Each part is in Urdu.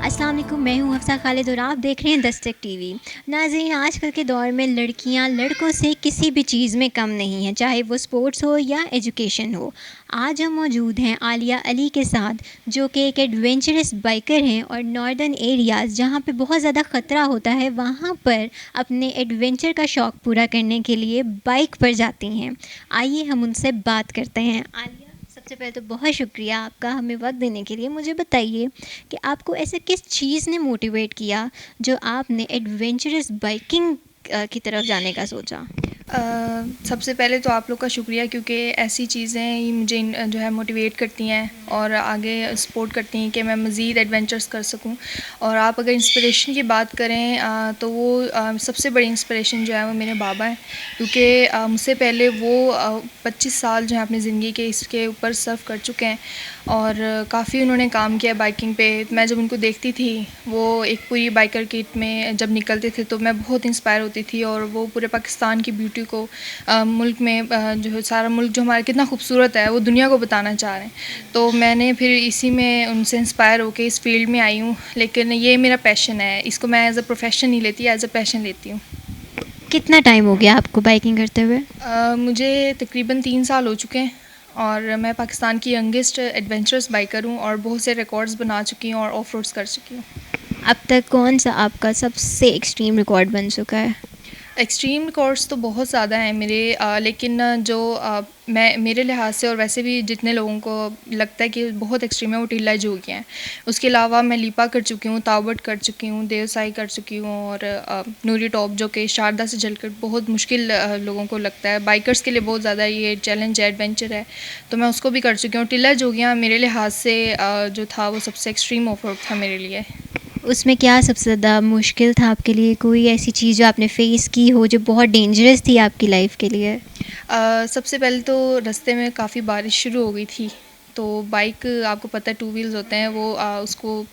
السلام علیکم، میں ہوں حفصہ خالد اور آپ دیکھ رہے ہیں دستک ٹی وی۔ ناظرین، آج کل کے دور میں لڑکیاں لڑکوں سے کسی بھی چیز میں کم نہیں ہیں، چاہے وہ سپورٹس ہو یا ایجوکیشن ہو۔ آج ہم موجود ہیں عالیہ علی کے ساتھ، جو کہ ایک ایڈونچرس بائکر ہیں اور ناردرن ایریاز جہاں پہ بہت زیادہ خطرہ ہوتا ہے وہاں پر اپنے ایڈونچر کا شوق پورا کرنے کے لیے بائک پر جاتی ہیں۔ آئیے ہم ان سے بات کرتے ہیں۔ عالیہ، سب سے پہلے تو بہت شکریہ آپ کا ہمیں وقت دینے کے لیے۔ مجھے بتائیے کہ آپ کو ایسے کس چیز نے موٹیویٹ کیا جو آپ نے ایڈونچرس بائکنگ کی طرف جانے کا سوچا؟ سب سے پہلے تو آپ لوگ کا شکریہ، کیونکہ ایسی چیزیں ہی مجھے جو ہے موٹیویٹ کرتی ہیں اور آگے سپورٹ کرتی ہیں کہ میں مزید ایڈونچرس کر سکوں۔ اور آپ اگر انسپریشن کی بات کریں تو وہ سب سے بڑی انسپریشن جو ہے وہ میرے بابا ہیں، کیونکہ مجھ سے پہلے وہ 25 سال جو ہے اپنی زندگی کے اس کے اوپر سرو کر چکے ہیں اور کافی انہوں نے کام کیا بائکنگ پہ۔ میں جب ان کو دیکھتی تھی، وہ ایک پوری بائکر کٹ میں جب نکلتے تھے تو میں بہت انسپائر ہوتی تھی، اور وہ پورے پاکستان کی بیوٹی کو ملک میں جو ہے سارا ملک جو ہمارا کتنا خوبصورت ہے وہ دنیا کو بتانا چاہ رہے ہیں۔ تو میں نے پھر اسی میں ان سے انسپائر ہو کے اس فیلڈ میں آئی ہوں، لیکن یہ میرا پیشن ہے، اس کو میں ایز اے پروفیشن نہیں لیتی، ایز اے پیشن لیتی ہوں۔ کتنا ٹائم ہو گیا آپ کو بائکنگ کرتے ہوئے؟ مجھے تقریباً 3 سال ہو چکے ہیں، اور میں پاکستان کی ینگسٹ ایڈونچرس بائکر ہوں اور بہت سے ریکارڈز بنا چکی ہوں اور آف روڈس کر چکی ہوں۔ اب تک کون سا آپ کا سب سے ایکسٹریم ریکارڈ بن چکا ہے؟ ایکسٹریم ریکارڈس تو بہت زیادہ ہیں میرے، لیکن جو میں میرے لحاظ سے اور ویسے بھی جتنے لوگوں کو لگتا ہے کہ بہت ایکسٹریم ہے وہ ٹیلا جوگی ہیں۔ اس کے علاوہ میں لیپا کر چکی ہوں، تاوٹ کر چکی ہوں، دیوسائی کر چکی ہوں، اور نوری ٹاپ جو کہ شاردا سے جل کر بہت مشکل لوگوں کو لگتا ہے، بائکرز کے لیے بہت زیادہ یہ چیلنج ہے، ایڈونچر ہے، تو میں اس کو بھی کر چکی ہوں۔ ٹیلا جوگیاں میرے لحاظ سے جو تھا وہ سب سے ایکسٹریم آف روڈ تھا میرے لیے۔ اس میں کیا سب سے زیادہ مشکل تھا آپ کے لیے؟ کوئی ایسی چیز جو آپ نے فیس کی ہو جو بہت ڈینجرس تھی آپ کی لائف کے لیے؟ سب سے پہلے تو رستے میں کافی بارش شروع ہو گئی تھی، تو بائک آپ کو پتہ ہے 2 ویلز ہوتے ہیں، وہ اس کو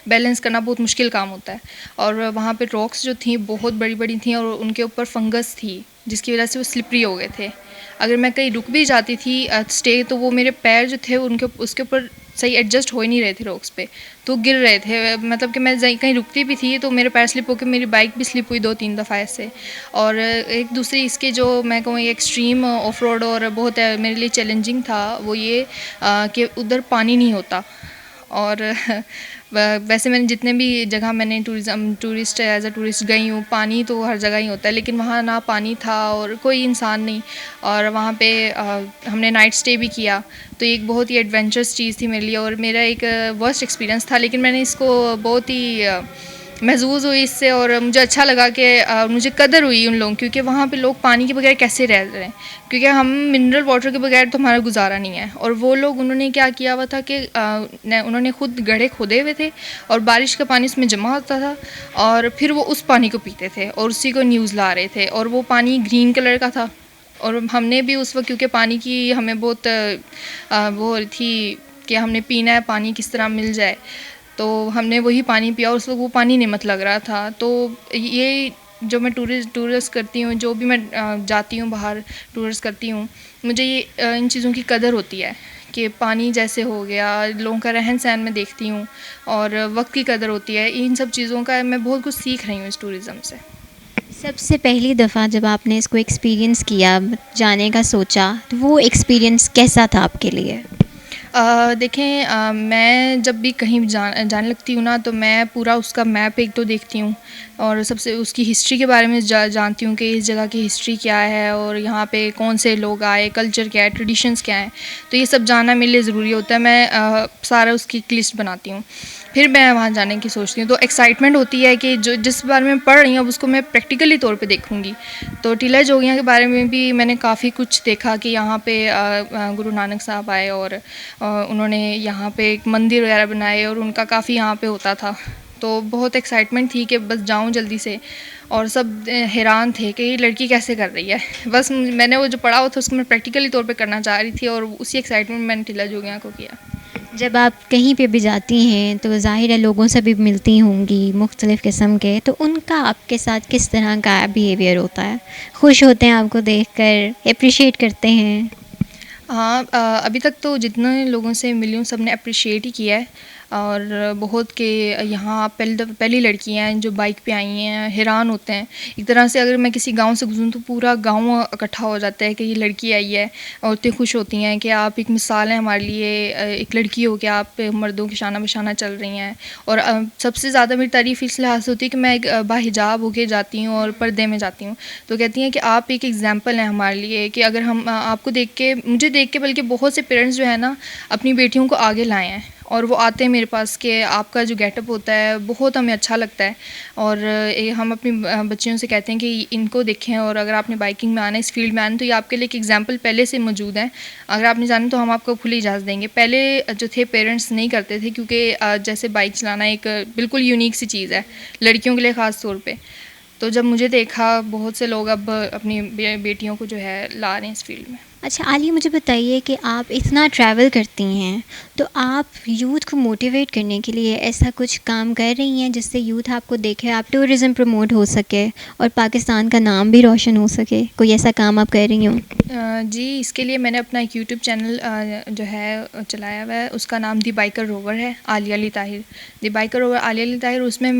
بیلنس کرنا بہت مشکل کام ہوتا ہے، اور وہاں پہ راکس جو تھیں بہت بڑی بڑی تھیں اور ان کے اوپر فنگس تھی جس کی وجہ سے وہ سلپری ہو گئے تھے۔ اگر میں کہیں رک بھی جاتی تھی اسٹے، تو وہ میرے پیر جو تھے اس کے اوپر صحیح ایڈجسٹ ہو ہی نہیں رہے تھے راکس پہ، تو گر رہے تھے، مطلب کہ میں کہیں رکتی بھی تھی تو میرے پیر سلپ ہو کے میری بائک بھی سلپ ہوئی 2-3 دفعہ ایسے۔ اور ایک دوسری اس کے جو میں کہوں ایکسٹریم آف روڈ اور بہت میرے لیے چیلنجنگ تھا وہ یہ کہ ادھر پانی نہیں ہوتا، اور ویسے میں نے جتنے بھی جگہ میں نے ٹورسٹ ایز اے ٹورسٹ گئی ہوں، پانی تو ہر جگہ ہی ہوتا ہے، لیکن وہاں نہ پانی تھا اور کوئی انسان نہیں، اور وہاں پہ ہم نے نائٹ اسٹے بھی کیا، تو ایک بہت ہی ایڈونچرس چیز تھی میرے لیے، اور میرا ایک ورسٹ ایکسپیرینس تھا، لیکن میں نے اس کو بہت ہی محظوظ ہوئی اس سے، اور مجھے اچھا لگا کہ مجھے قدر ہوئی ان لوگوں، کیونکہ وہاں پہ لوگ پانی کے بغیر کیسے رہ رہے ہیں، کیونکہ ہم منرل واٹر کے بغیر تو ہمارا گزارا نہیں ہے، اور وہ لوگ انہوں نے کیا کیا ہوا تھا کہ انہوں نے خود گڑھے کھودے ہوئے تھے اور بارش کا پانی اس میں جمع ہوتا تھا، اور پھر وہ اس پانی کو پیتے تھے اور اسی کو نیوز لا رہے تھے، اور وہ پانی گرین کلر کا تھا، اور ہم نے بھی اس وقت کیونکہ پانی کی ہمیں بہت وہ تھی کہ ہم نے پینا ہے پانی کس طرح مل جائے، تو ہم نے وہی پانی پیا، اور اس وقت وہ پانی نمت لگ رہا تھا۔ تو یہ جو میں ٹورسٹ کرتی ہوں، جو بھی میں جاتی ہوں باہر ٹورسٹ کرتی ہوں، مجھے یہ ان چیزوں کی قدر ہوتی ہے کہ پانی جیسے ہو گیا، لوگوں کا رہن سہن میں دیکھتی ہوں، اور وقت کی قدر ہوتی ہے، ان سب چیزوں کا میں بہت کچھ سیکھ رہی ہوں اس ٹورزم سے۔ سب سے پہلی دفعہ جب آپ نے اس کو ایکسپیرینس کیا، جانے کا سوچا، تو وہ ایکسپیرینس کیسا تھا آپ کے لیے؟ دیکھیں، میں جب بھی کہیں جانے لگتی ہوں نا، تو میں پورا اس کا میپ ایک تو دیکھتی ہوں، اور سب سے اس کی ہسٹری کے بارے میں جانتی ہوں کہ اس جگہ کی ہسٹری کیا ہے، اور یہاں پہ کون سے لوگ آئے، کلچر کیا ہے، ٹریڈیشنز کیا ہیں، تو یہ سب جاننا میرے لیے ضروری ہوتا ہے۔ میں سارا اس کی ایک لسٹ بناتی ہوں، پھر میں وہاں جانے کی سوچتی ہوں، تو ایکسائٹمنٹ ہوتی ہے کہ جس بارے میں پڑھ رہی ہوں اب اس کو میں پریکٹیکلی طور پہ دیکھوں گی۔ تو ٹیلا جوگیاں کے بارے میں بھی میں نے کافی کچھ دیکھا کہ یہاں پہ گرو نانک صاحب آئے، اور انہوں نے یہاں پہ ایک مندر وغیرہ بنائے، اور ان کا کافی یہاں پہ ہوتا تھا، تو بہت ایکسائٹمنٹ تھی کہ بس جاؤں جلدی سے، اور سب حیران تھے کہ یہ لڑکی کیسے کر رہی ہے، بس میں نے وہ جو پڑھا ہوا تھا اس کو میں پریکٹیکلی طور پہ کرنا چاہ رہی تھی، اور اسی ایکسائٹمنٹ میں نے ٹیلا جوگیاں کو کیا۔ جب آپ کہیں پہ بھی جاتی ہیں تو ظاہر ہے لوگوں سے بھی ملتی ہوں گی مختلف قسم کے، تو ان کا آپ کے ساتھ کس طرح کا بیہیویئر ہوتا ہے؟ خوش ہوتے ہیں آپ کو دیکھ کر، اپریشیٹ کرتے ہیں؟ ہاں، ابھی تک تو جتنے لوگوں سے ملی ہوں سب نے اپریشیٹ ہی کیا ہے، اور بہت کہ یہاں پہلی لڑکیاں ہیں جو بائک پہ آئی ہیں، حیران ہوتے ہیں ایک طرح سے. اگر میں کسی گاؤں سے گزروں تو پورا گاؤں اکٹھا ہو جاتا ہے کہ یہ لڑکی آئی ہے. عورتیں خوش ہوتی ہیں کہ آپ ایک مثال ہیں ہمارے لیے، ایک لڑکی ہو کہ آپ مردوں کے شانہ بشانہ چل رہی ہیں. اور سب سے زیادہ میری تعریف اس لحاظ سے ہوتی ہے کہ میں ایک باحجاب ہو کے جاتی ہوں اور پردے میں جاتی ہوں، تو کہتی ہیں کہ آپ ایک ایگزامپل ہیں ہمارے لیے، کہ اگر ہم آپ کو دیکھ کے، مجھے دیکھ کے بلکہ بہت سے پیرنٹس جو ہے نا اپنی بیٹیوں کو آگے لائے ہیں، اور وہ آتے ہیں میرے پاس کہ آپ کا جو گیٹ اپ ہوتا ہے بہت ہمیں اچھا لگتا ہے. اور ہم اپنی بچیوں سے کہتے ہیں کہ ان کو دیکھیں، اور اگر آپ نے بائکنگ میں آنا ہے، اس فیلڈ میں آنا ہے، تو یہ آپ کے لیے ایک ایگزامپل پہلے سے موجود ہے. اگر آپ نہیں جانیں تو ہم آپ کو کھلی اجازت دیں گے. پہلے جو تھے پیرنٹس نہیں کرتے تھے، کیونکہ جیسے بائک چلانا ایک بالکل یونیک سی چیز ہے لڑکیوں کے لیے خاص طور پہ. تو جب مجھے دیکھا، بہت سے لوگ اب اپنی بیٹیوں کو جو ہے لا رہے ہیں اس فیلڈ میں. اچھا عالیہ، مجھے بتائیے کہ آپ اتنا ٹریول کرتی ہیں تو آپ یوتھ کو موٹیویٹ کرنے کے لیے ایسا کچھ کام کر رہی ہیں جس سے یوتھ آپ کو دیکھے، آپ ٹورزم پروموٹ ہو سکے اور پاکستان کا نام بھی روشن ہو سکے؟ کوئی ایسا کام آپ کر رہی ہوں؟ جی، اس کے لیے میں نے اپنا ایک یوٹیوب چینل جو ہے چلایا ہوا ہے. اس کا نام دی بائکر روور ہے، عالیہ علی طاہر. دی بائکر روور عالیہ علی طاہر. اس میں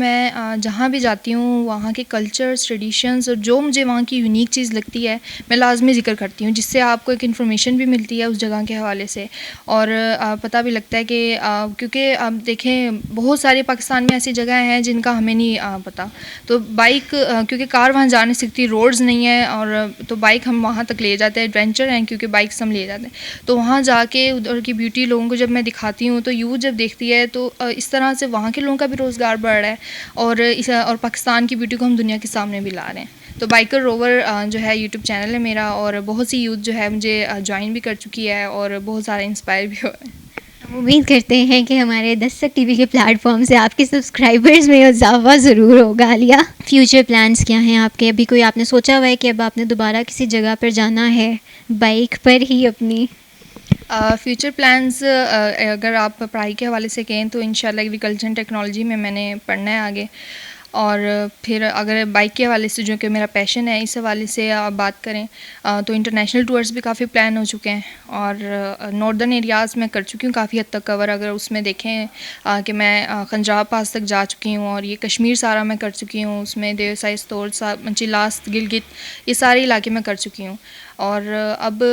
جہاں بھی جاتی ہوں وہاں کے کلچرز، ٹریڈیشنز، اور جو مجھے وہاں کی یونیک چیز لگتی ہے میں لازمی ذکر کرتی ہوں، جس سے آپ کو ایک انفارمیشن بھی ملتی ہے اس جگہ کے حوالے سے، اور پتہ بھی لگتا ہے کہ کیونکہ آپ دیکھیں بہت سارے پاکستان میں ایسی جگہیں ہیں جن کا ہمیں نہیں پتہ. تو بائک، کیونکہ کار وہاں جا نہیں سکتی، روڈز نہیں ہیں، اور تو بائک ہم وہاں تک لے جاتے ہیں. ایڈونچر ہیں کیونکہ بائکس ہم لے جاتے ہیں. تو وہاں جا کے ادھر کی بیوٹی لوگوں کو جب میں دکھاتی ہوں تو یوتھ جب دیکھتی ہے تو اس طرح سے وہاں کے لوگوں کا بھی روزگار بڑھ رہا ہے، اور پاکستان کی بیوٹی کو ہم دنیا کے سامنے بھی لا رہے ہیں. تو بائکر روور جو ہے یوٹیوب چینل ہے میرا، اور بہت سی یوتھ جو ہے مجھے جوائن بھی کر چکی ہے، اور بہت سارے انسپائر بھی ہوئے ہیں. ہم امید کرتے ہیں کہ ہمارے دستک ٹی وی کے پلیٹ فارم سے آپ کے سبسکرائبرز میں اضافہ ضرور ہوگا. عالیہ، فیوچر پلانس کیا ہیں آپ کے؟ ابھی کوئی آپ نے سوچا ہوا ہے کہ اب آپ نے دوبارہ کسی جگہ پر جانا ہے بائک پر ہی اپنی؟ فیوچر پلانز اگر آپ پڑھائی کے حوالے سے کہیں تو انشاءاللہ ایگریکلچر اینڈ ٹیکنالوجی میں نے پڑھنا ہے آگے. اور پھر اگر بائک کے حوالے سے جو کہ میرا پیشن ہے، اس حوالے سے آپ بات کریں تو انٹرنیشنل ٹورز بھی کافی پلان ہو چکے ہیں، اور ناردرن ایریاز میں کر چکی ہوں کافی حد تک کور. اگر اس میں دیکھیں کہ میں خنجاب پاس تک جا چکی ہوں، اور یہ کشمیر سارا میں کر چکی ہوں، اس میں دیوسائی استور، منچیلاست، گلگت، یہ سارے علاقے میں کر چکی ہوں. اور اب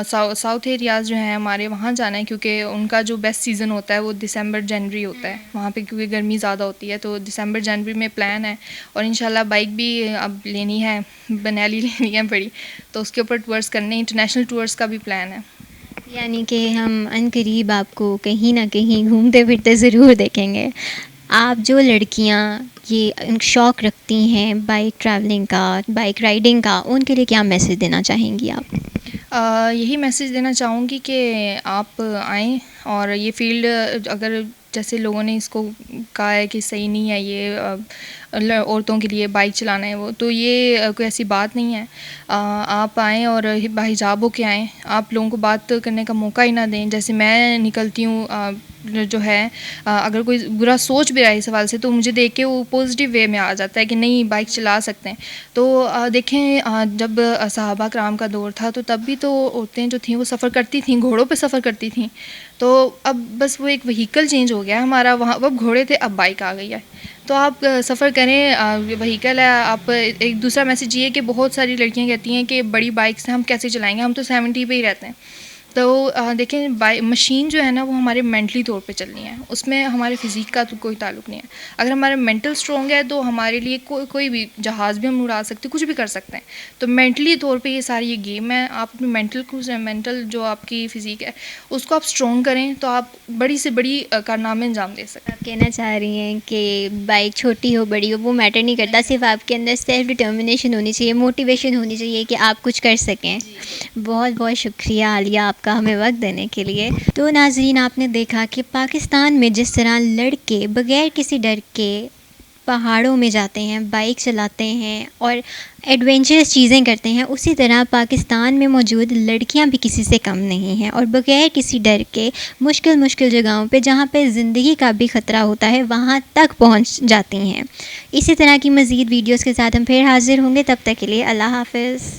ساؤتھ ایریاز جو ہیں ہمارے، وہاں جانا ہے، کیونکہ ان کا جو بیسٹ سیزن ہوتا ہے وہ دسمبر جنوری ہوتا ہے وہاں پہ، کیونکہ گرمی زیادہ ہوتی ہے. تو دسمبر جنوری میں پلان ہے. اور انشاءاللہ بائک بھی اب لینی ہے، بنیلی لینی ہے بڑی، تو اس کے اوپر ٹورس کرنے، انٹرنیشنل ٹورس کا بھی پلان ہے. یعنی کہ ہم عنقریب آپ کو کہیں نہ کہیں گھومتے پھرتے ضرور دیکھیں گے. آپ جو لڑکیاں یہ شوق رکھتی ہیں بائک ٹریولنگ کا، بائک رائڈنگ کا، ان کے لیے کیا میسج دینا چاہیں گی آپ؟ یہی میسج دینا چاہوں گی کہ آپ آئیں، اور یہ فیلڈ اگر جیسے لوگوں نے اس کو کہا ہے کہ صحیح نہیں ہے یہ عورتوں کے لیے بائک چلانا ہے وہ، تو یہ کوئی ایسی بات نہیں ہے. آپ آئیں اور باحجاب ہو کے آئیں. آپ لوگوں کو بات کرنے کا موقع ہی نہ دیں. جیسے میں نکلتی ہوں جو ہے، اگر کوئی برا سوچ بھی رہا ہے اس سوال سے، تو مجھے دیکھ کے وہ پازیٹیو وے میں آ جاتا ہے کہ نہیں، بائک چلا سکتے ہیں. تو دیکھیں جب صحابہ کرام کا دور تھا تو تب بھی تو عورتیں جو تھیں وہ سفر کرتی تھیں، گھوڑوں پہ سفر کرتی تھیں. تو اب بس وہ ایک وہیکل چینج ہو گیا ہے ہمارا. وہاں اب گھوڑے تھے، اب بائک آ گئی ہے. تو آپ سفر کریں، وہیکل ہے. آپ ایک دوسرا میسیج یہ ہے کہ بہت ساری لڑکیاں کہتی ہیں کہ بڑی بائک سے ہم کیسے چلائیں گے، ہم تو 70 پہ ہی رہتے ہیں. تو دیکھیں مشین جو ہے نا وہ ہمارے مینٹلی طور پہ چلنی ہے، اس میں ہمارے فزیک کا تو کوئی تعلق نہیں ہے. اگر ہمارا مینٹل اسٹرانگ ہے تو ہمارے لیے کوئی بھی جہاز بھی ہم اڑا سکتے، کچھ بھی کر سکتے ہیں. تو مینٹلی طور پہ یہ ساری یہ گیم ہے. آپ اپنی مینٹل جو آپ کی فزیک ہے اس کو آپ اسٹرانگ کریں تو آپ بڑی سے بڑی کارنامے انجام دے سکتے ہیں. آپ کہنا چاہ رہی ہیں کہ بائک چھوٹی ہو بڑی ہو وہ میٹر نہیں کرتا، صرف آپ کے اندر سیلف ڈٹرمنیشن ہونی چاہیے، موٹیویشن ہونی چاہیے کہ آپ کچھ کر سکیں. بہت بہت شکریہ عالیہ آپ کا ہمیں وقت دینے کے لیے. تو ناظرین، آپ نے دیکھا کہ پاکستان میں جس طرح لڑکے بغیر کسی ڈر کے پہاڑوں میں جاتے ہیں، بائک چلاتے ہیں اور ایڈونچرس چیزیں کرتے ہیں، اسی طرح پاکستان میں موجود لڑکیاں بھی کسی سے کم نہیں ہیں، اور بغیر کسی ڈر کے مشکل جگہوں پہ جہاں پہ زندگی کا بھی خطرہ ہوتا ہے وہاں تک پہنچ جاتی ہیں. اسی طرح کی مزید ویڈیوز کے ساتھ ہم پھر حاضر ہوں گے. تب تک کے لیے اللہ حافظ.